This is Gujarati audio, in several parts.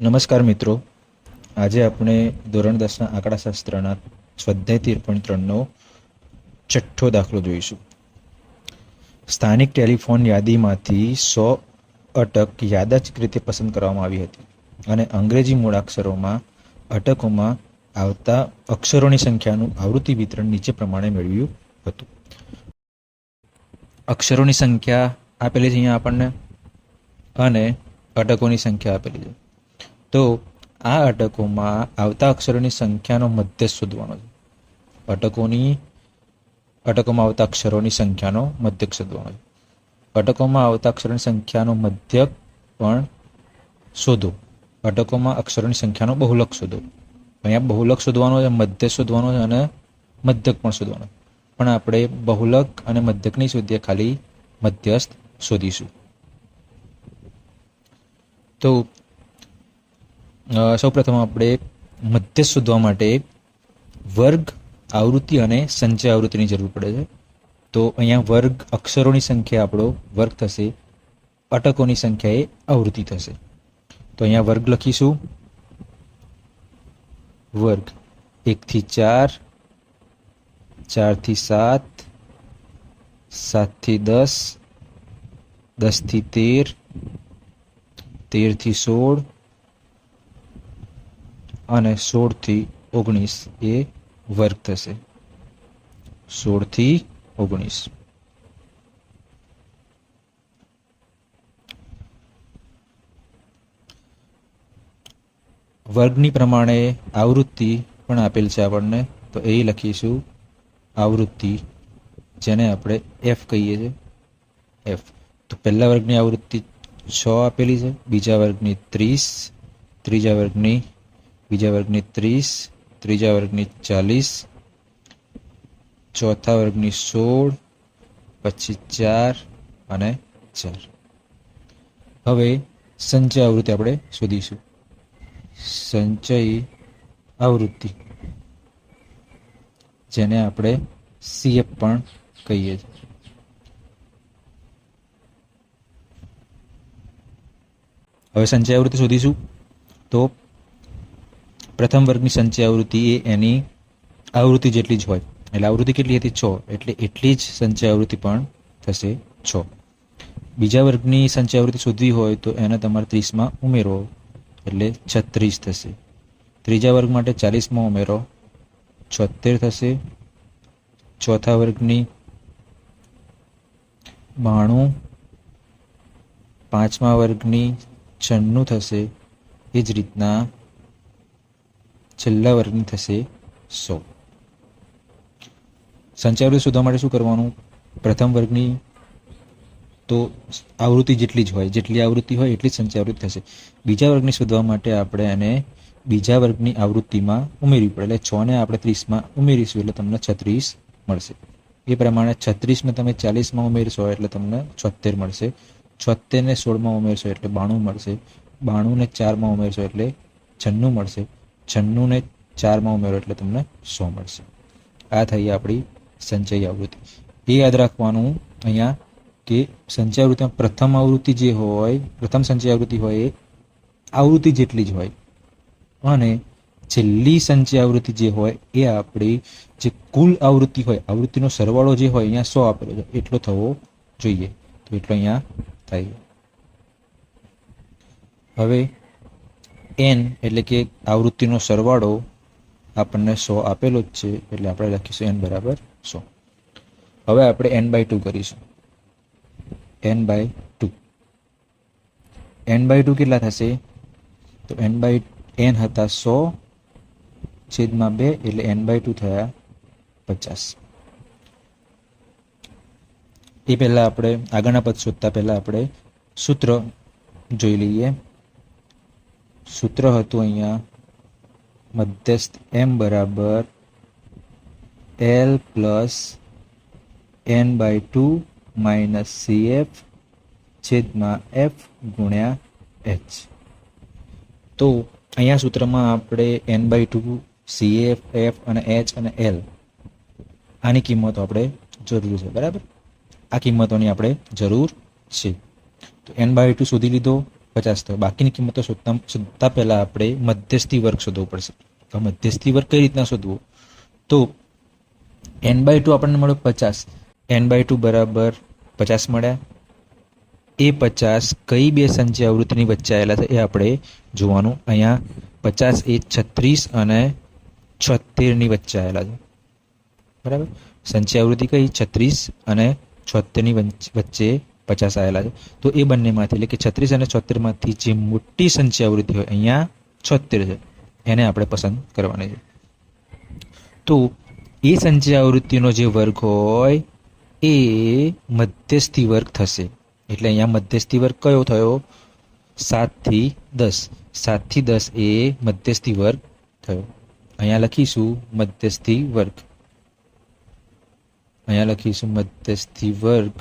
નમસ્કાર મિત્રો, આજે આપણે ધોરણ 10ના આંકડાશાસ્ત્રના સ્વાધ્યાય 13.3નો છઠ્ઠો દાખલો જોઈશું. સ્થાનિક ટેલિફોન યાદીમાંથી 100 અટક યાદચ્છિક રીતે પસંદ કરવામાં આવી હતી અને અંગ્રેજી મૂળાક્ષરોમાં અટકોમાં આવતા અક્ષરોની સંખ્યાનું આવૃત્તિ વિતરણ નીચે પ્રમાણે મેળવ્યું હતું. અક્ષરોની સંખ્યા આપેલી છે અહીંયા આપણને અને અટકોની સંખ્યા આપેલી છે. તો આ અટકોમાં આવતા અક્ષરોની સંખ્યાનો મધ્ય શોધવાનો છે. અટકોમાં આવતા અક્ષરોની સંખ્યાનો મધ્યક શોધવાનો છે. અટકોમાં આવતા અક્ષરોની સંખ્યાનો મધ્યક પણ શોધો. અટકોમાં અક્ષરોની સંખ્યાનો બહુલક શોધો. અહીંયા બહુલક શોધવાનો છે, મધ્ય શોધવાનો છે અને મધ્યક પણ શોધવાનો. પણ આપણે બહુલક અને મધ્યક નહીં શોધીએ, ખાલી મધ્યસ્થ શોધીશું. તો સૌપ્રથમ આપણે મધ્ય શોધવા માટે વર્ગ, આવૃત્તિ અને સંચય આવૃત્તિની જરૂર પડે છે. તો અહીંયા વર્ગ અક્ષરોની સંખ્યા આપણો વર્ગ થશે, અટકોની સંખ્યા એ આવૃત્તિ થશે. તો અહીંયા વર્ગ લખીશું. વર્ગ 1 થી 4, 4 થી 7, 7 થી 10, 10 થી 13, 13 થી 16 અને 16 થી 19 એ વર્ગ થશે. 16 થી 19. વર્ગની પ્રમાણે આવૃત્તિ પણ આપેલ છે આપણને, તો એ લખીશું આવૃત્તિ, જેને આપણે એફ કહીએ છીએ. એફ. તો પહેલા વર્ગની આવૃત્તિ 6 આપેલી છે, બીજા વર્ગની 30, ત્રીજા વર્ગની 30, ત્રીજા વર્ગની 40, ચોથા વર્ગની 16, પછી 4 અને 4. હવે સંચય આવૃત્તિ આપણે શોધીશું. સંચય આવૃત્તિ, જેને આપણે સીએફ પણ કહીએ છીએ. હવે સંચય આવૃત્તિ શોધીશું. તો પ્રથમ વર્ગની સંચય આવૃત્તિ એ એની આવૃત્તિ જેટલી જ હોય. એટલે આવૃત્તિ કેટલી હતી? 6. એટલે એટલી જ સંચય આવૃત્તિ પણ થશે 6. બીજા વર્ગની સંચય આવૃત્તિ શોધવી હોય તો એને તમારે 30માં ઉમેરો, એટલે 36 થશે. ત્રીજા વર્ગ માટે 40માં ઉમેરો, 76 થશે. ચોથા વર્ગની 92, પાંચમા વર્ગની 96 થશે. એ જ રીતના છેલ્લા વર્ગની થશે 100. સંચય આવૃત્તિ શોધવા માટે શું કરવાનું? પ્રથમ વર્ગની તો આવૃત્તિ જેટલી જ હોય, જેટલી આવૃત્તિ હોય એટલી જ સંચય આવૃત્તિ થશે. બીજા વર્ગની શોધવા માટે આપણે એને બીજા વર્ગની આવૃત્તિમાં ઉમેરવી પડે. એટલે 6 ને આપણે 30માં ઉમેરીશું એટલે તમને 36 મળશે. એ પ્રમાણે 36ને તમે 40માં ઉમેરશો એટલે તમને 76 મળશે. 76 ને 16માં ઉમેરશો એટલે 92 મળશે. 92 ને 4માં ઉમેરશો એટલે 96 મળશે. 96 ને 4માં ઉમેરો એટલે તમને 100 મળશે. આ થઈ આપણી સંચય આવૃત્તિ. એ યાદ રાખવાનું અહીંયા કે સંચય આવૃત્તિમાં પ્રથમ આવૃત્તિ જે હોય, પ્રથમ સંચય આવૃત્તિ હોય એ આવૃત્તિ જેટલી જ હોય, અને છેલ્લી સંચય આવૃત્તિ જે હોય એ આપણી જે કુલ આવૃત્તિ હોય, આવૃત્તિનો સરવાળો જે હોય અહીંયા 100 આપેલો છે એટલો થવો જોઈએ. તો એટલો અહીંયા થાય. હવે એન એટલે કે આવૃત્તિનો સરવાળો આપણને 100 આપેલો જ છે, એટલે આપણે લખીશું n બરાબર 100. હવે આપણે n/2 કરીશું. n/2 કેટલા થશે? તો n હતા 100 છેદમાં 2 એટલે n/2 થયા 50. એ પહેલા આપણે આગળના પદ શોધતા પહેલા આપણે સૂત્ર જોઈ લઈએ. સૂત્ર હતું અહીંયા મધ્યસ્થ m બરાબર l plus n/2 minus CF છેદમાં F ગુણ્યા H. તો અહીંયા સૂત્રમાં આપણે n/2, CF, F અને H અને L આની કિંમતો આપણે જરૂર છે. બરાબર, આ કિંમતોની આપણે જરૂર છે. તો n/2 શોધી લીધો. 50 થયો. બાકીની કિંમતો શોધતા પહેલા આપણે મધ્યસ્થી વર્ગ શોધવો પડશે. તો મધ્યસ્થી વર્ગ કઈ રીતના શોધવો? તો n/2 આપણને મળ્યો 50. n/2 બરાબર 50 મળ્યા. એ 50 કઈ બે સંચય આવૃત્તિની વચ્ચે આવેલા છે એ આપણે જોવાનું. અહીંયા 50 એ 36 અને 76 ની વચ્ચે આવેલા છે. બરાબર. સંચય આવૃત્તિ કઈ? 36 અને 76 ની વચ્ચે 50 આવેલા છે. તો એ બંનેમાંથી એટલે કે 36 અને 76માંથી જે મોટી સંચય આવૃત્તિ હોય, અહીંયા 76 છે, એને આપણે પસંદ કરવાની છે. તો એ સંચય આવૃત્તિનો જે વર્ગ હોય એ મધ્યસ્થી વર્ગ થશે. એટલે અહીંયા મધ્યસ્થી વર્ગ કયો થયો? 7 થી 10. 7 થી 10 એ મધ્યસ્થી વર્ગ થયો. અહીંયા લખીશું મધ્યસ્થી વર્ગ. અહીંયા લખીશું મધ્યસ્થી વર્ગ.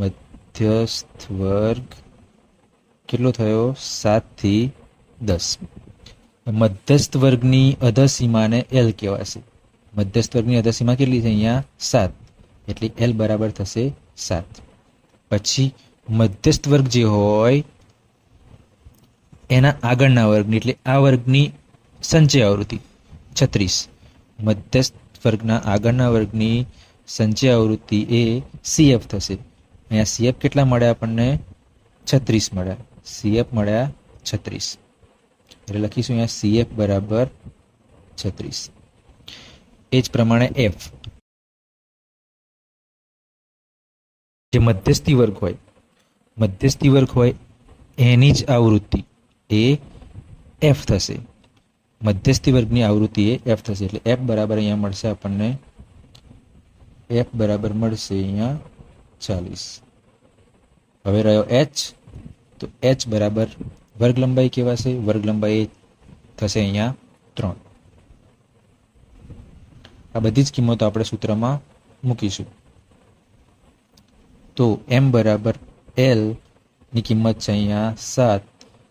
મધ્યસ્થ વર્ગ કેટલો થયો? 7 થી 10. મધ્યસ્થ વર્ગની અધસીમાને એલ કહેવાશે. મધ્યસ્થ વર્ગની અધસીમા કેટલી છે? અહીંયા 7. એટલે એલ બરાબર થશે 7. પછી મધ્યસ્થ વર્ગ જે હોય એના આગળના વર્ગની એટલે આ વર્ગની સંચય આવૃત્તિ 36. મધ્યસ્થ વર્ગના આગળના વર્ગની સંચય આવૃત્તિ એ સીએફ થશે. અહીંયા સીએફ કેટલા મળ્યા આપણને? 36 મળ્યા. સીએફ મળ્યા 36. એટલે લખીશું અહીંયા સીએફ બરાબર 36. એ જ પ્રમાણે એફ, જે મધ્યસ્થી વર્ગ હોય એની જ આવૃત્તિ એ એફ થશે. મધ્યસ્થી વર્ગની આવૃત્તિ એ એફ થશે. એટલે એફ બરાબર અહીંયા મળશે આપણને. એફ બરાબર મળશે અહીંયા 40. હવે રહ્યો એચ. તો એચ બરાબર વર્ગ લંબાઈ કહેવાશે. વર્ગ લંબાઈ થશે અહીંયા 3. આ બધી જ કિંમતો આપણે સૂત્રમાં મૂકીશું. તો એમ બરાબર એલ ની કિંમત છે અહીંયા 7.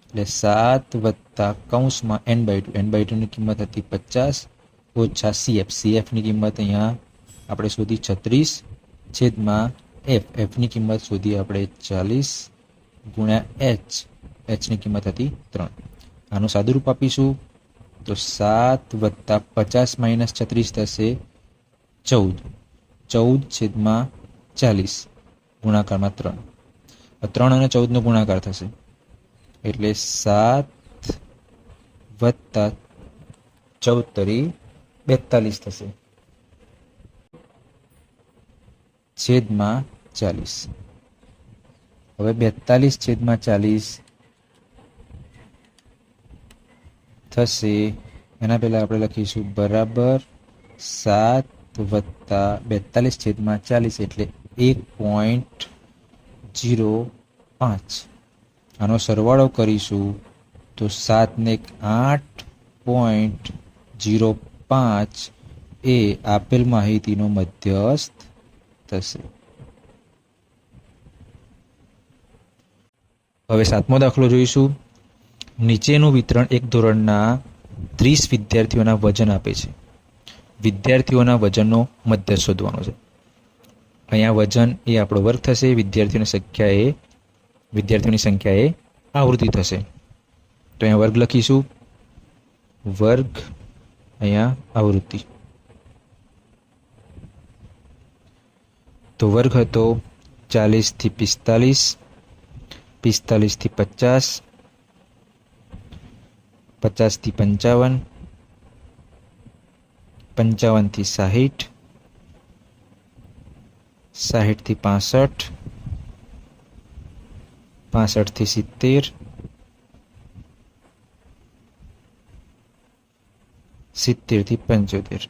એટલે 7 વત્તા કૌંસમાં n/2. n/2 ની કિંમત હતી 50 ઓછા સીએફ. સીએફની કિંમત અહીંયા આપણે શોધી 36 છેદમાં એફ. એફની કિંમત શોધી આપણે 40 ગુણ્યા એચ. એચની કિંમત હતી 3. આનું સાદુરૂપ આપીશું તો 7 વત્તા 50 માઇનસ 36 થશે 14. 14 છેદમાં 40 ગુણાકારમાં 3. 3 અને 14 નો ગુણાકાર થશે એટલે 7 વત્તા 14 તરી 42 થશે છેદમાં 40. હવે 42 છેદમાં 40 થશે. એના પહેલા આપણે લખીશું બરાબર 7 વત્તા 42 છેદમાં 40 એટલે 1.05. આનો સરવાળો કરીશું તો 7 ને 8.05 એ આપેલ માહિતીનો મધ્યસ્થ થશે. હવે 7મો દાખલો જોઈશું. નીચેનું વિતરણ એક ધોરણના 30 વિદ્યાર્થીઓના વજન આપે છે. વિદ્યાર્થીઓના વજનનો મધ્ય શોધવાનો છે. અહીંયા વજન એ આપણો વર્ગ થશે. વિદ્યાર્થીઓની સંખ્યા એ આવૃત્તિ થશે. તો અહીંયા વર્ગ લખીશું. વર્ગ અહીંયા આવૃત્તિ. તો વર્ગ હતો 40 થી 45, 45 થી 50, 50 થી 55, 55 થી 60, 60 થી 65, 65 થી 70, 70 થી 75.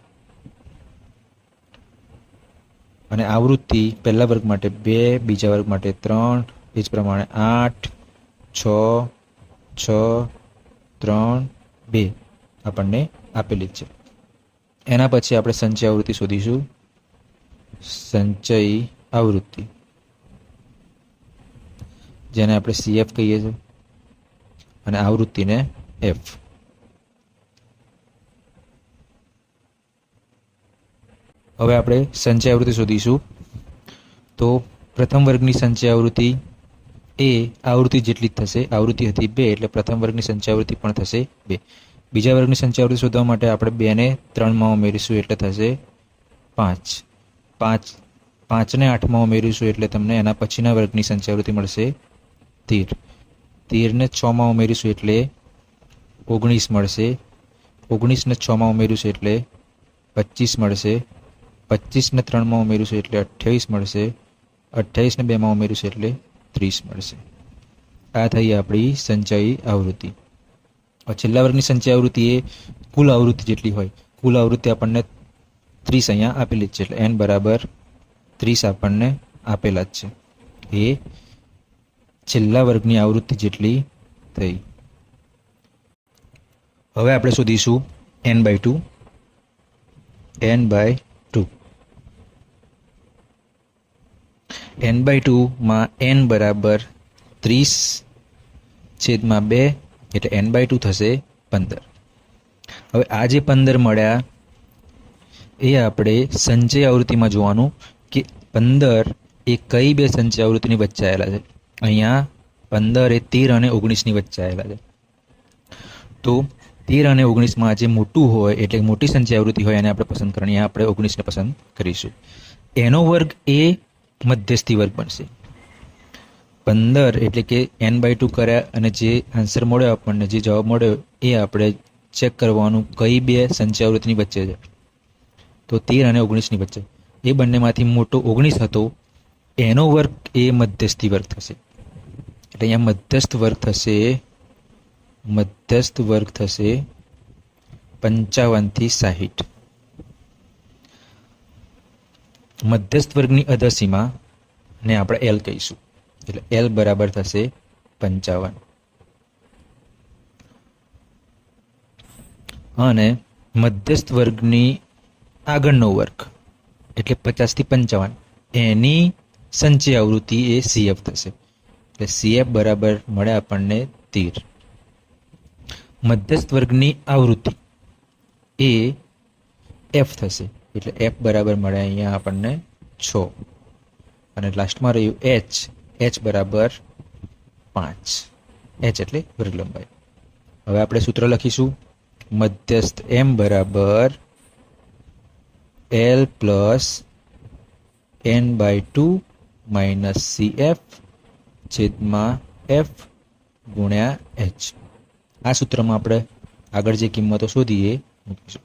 અને આવૃત્તિ પહેલા વર્ગ માટે 2, બીજા વર્ગ માટે 3, એ જ પ્રમાણે 8, 6, 6, 3, 2 આપણને આપેલી જ છે. એના પછી આપણે સંચય આવૃત્તિ શોધીશું. સંચય આવૃત્તિ જેને આપણે સીએફ કહીએ છીએ અને આવૃત્તિને એફ. હવે આપણે સંચય આવૃત્તિ શોધીશું. તો પ્રથમ વર્ગની સંચય આવૃત્તિ એ આવૃત્તિ જેટલી જ થશે. આવૃત્તિ હતી 2 એટલે પ્રથમ વર્ગની સંચયાવૃત્તિ પણ થશે 2. બીજા વર્ગની સંચયાવૃત્તિ શોધવા માટે આપણે 2 ને 3માં ઉમેરીશું એટલે થશે 5. 5ને 8માં ઉમેરીશું એટલે તમને એના પછીના વર્ગની સંચયાવૃત્તિ મળશે 13. 13ને 6માં ઉમેરીશું એટલે 19 મળશે. 19ને 6માં ઉમેરીશું એટલે 25 મળશે. 25ને 3માં ઉમેરીશું એટલે 28 મળશે. 28ને 2માં ઉમેરીશું એટલે 30 મળશે. આ થઈ આપણી સંચયી આવૃત્તિ. હવે છેલ્લા વર્ગની સંચય આવૃત્તિ એ કુલ આવૃત્તિ જેટલી હોય. કુલ આવૃત્તિ આપણને 30 અહીંયા આપેલી જ છે એટલે n બરાબર 30 આપણને આપેલા જ છે. એ છેલ્લા વર્ગની આવૃત્તિ જેટલી થઈ. હવે આપણે શોધીશું n/2. n/2 n/2 માં n બરાબર 30/2 એટલે n/2 થશે 15. હવે આ જે 15 મળ્યા એ આપણે સંચય આવૃત્તિમાં જોવાનું કે 15 એ કઈ બે સંચય આવૃત્તિની વચ્ચે આવેલા છે. અહીંયા 15 એ 13 અને 19ની વચ્ચે આવેલા છે. તો 13 અને 19માં જે મોટું હોય એટલે મોટી સંચય આવૃત્તિ હોય એને આપણે પસંદ કરવાની. આપણે 19ને પસંદ કરીશું. એનો વર્ગ એ મધ્યસ્થી વર્ગ બનશે. 15 એટલે કે n/2 કર્યા અને જે આન્સર મળ્યો આપણને, જે જવાબ મળ્યો એ આપણે ચેક કરવાનું કઈ બે સંચય આવૃત્તિની વચ્ચે છે. તો 13 અને 19ની વચ્ચે. એ બંનેમાંથી મોટો 19 હતો, એનો વર્ગ એ મધ્યસ્થી વર્ગ થશે. એટલે અહીંયા મધ્યસ્થ વર્ગ થશે 55 થી 60. મધ્યસ્થ વર્ગની અધસીમા ને આપણે L કહીશું એટલે L બરાબર થશે 55. અને મધ્યસ્થ વર્ગની આગળનો વર્ગ એટલે 50 થી 55 એની સંચય આવૃત્તિ એ CF થશે એટલે CF બરાબર મળે આપણને 13. મધ્યસ્થ વર્ગની આવૃત્તિ એ F થશે એટલે F બરાબર મળે અહીંયા આપણને 6. અને લાસ્ટમાં રહ્યું H બરાબર 5. H એટલે વર્ગ લંબાઈ. હવે આપણે સૂત્ર લખીશું. મધ્યસ્થ M બરાબર L plus n/2 minus CF છેદમાં F ગુણ્યા H. આ સૂત્રમાં આપણે આગળ જે કિંમતો શોધીએ મૂકીશું.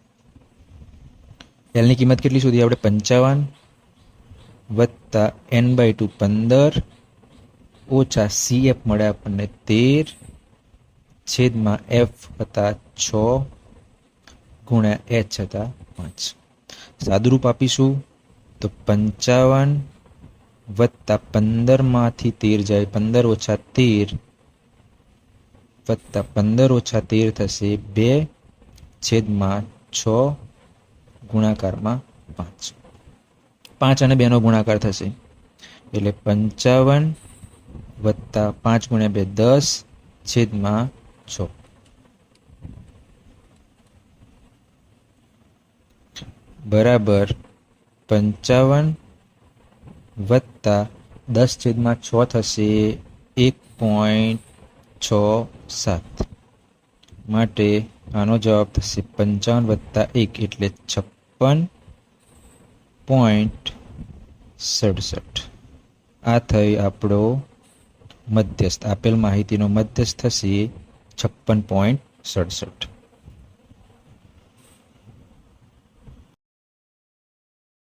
L ની કિંમત કેટલી શોધી આપણે? 55 વત્તા n/2 15 ઓછા CF મળે આપણને 13 છેદમાં F હતા 6 ગુણ્યા H હતા 5. સાદુરૂપ આપીશું તો 55 વત્તા 15માંથી 13 જાય 15 ઓછા 13 વત્તા 15 ઓછા 13 થશે 2 છેદમાં 6 ગુણાકારમાં 5. 5 અને 2નો ગુણાકાર થશે એટલે 55 વત્તા 5 ગુણ્યા 2 10 છેદમાં 6. બરાબર 55 વત્તા 10 છેદમાં 6 થશે 1.67. માટે આનો જવાબ થશે 55 વત્તા 1 એટલે 56.67. આ થઈ આપણો મધ્યસ્થ. આપેલ માહિતીનો મધ્યસ્થ થશે 56.67.